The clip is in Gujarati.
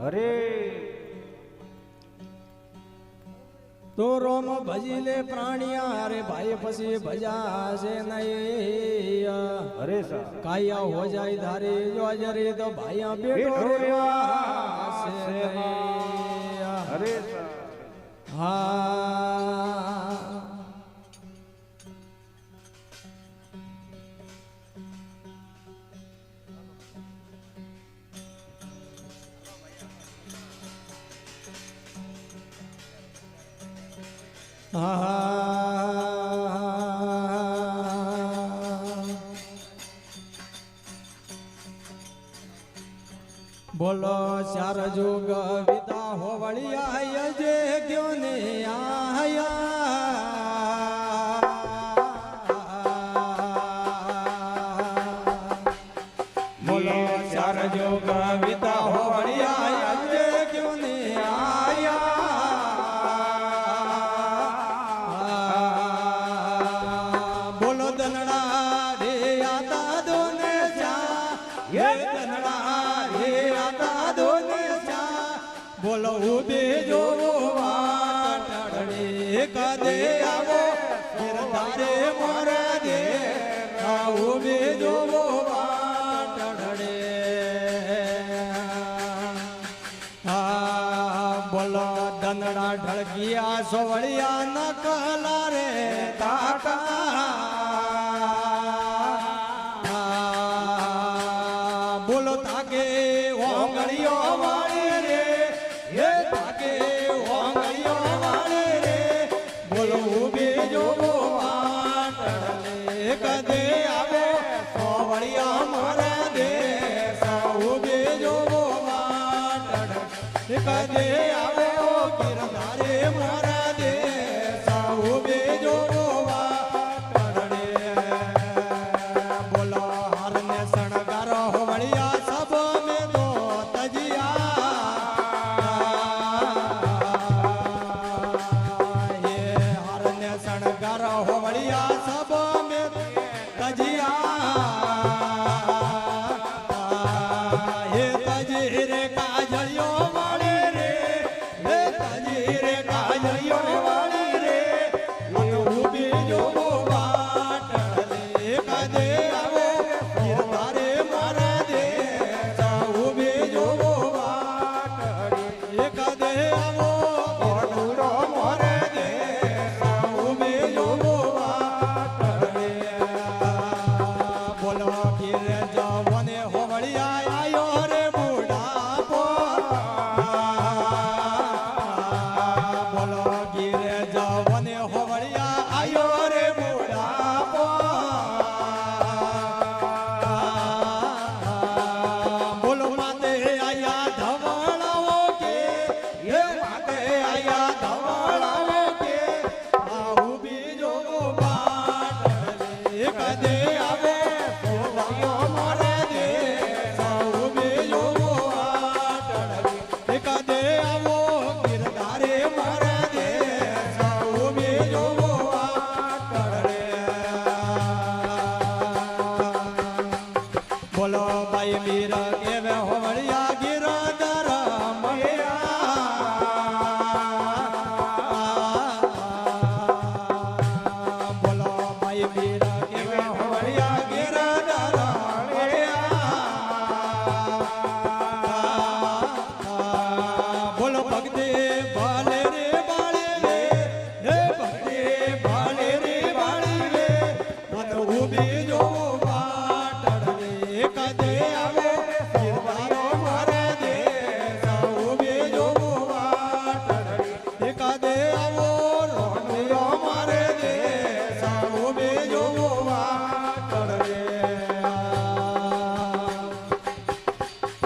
અરે તો રોમ ભજી લે પ્રાણિયા રે ભાઈ પછી ભજાશે નહીં અરે સા કાયા હો જાય ધારે જો જરે તો ભાઈ બેઠો રેવાશે અરે સા હા બોલો ચાર જોગ વિદા હોવળિયા જે ગયો ને આયા બોલો ચાર જોગ વિદા હોવળિયા જે ગયો ને આયા બોલો દનડા રે આતા દોને જા એ દનડા રે આતા દોને જા બોલો ઉભે જો વાટડે કદે આવો ફિરતારે મોર દે ઉભે જો વાટડે હા બોલો દનડા ઢળકિયા સોવળિયા નકલા રે તાકા બોલો તાકે ઓંગળીઓ વાળે રે એ તાકે ઓંગળીઓ વાળે રે બોલો ઉભે જો વાટડે કદે આવે સોવળિયા મોરે દે ઉભે જો વાટડે કદે આવે કિરદારે મોરે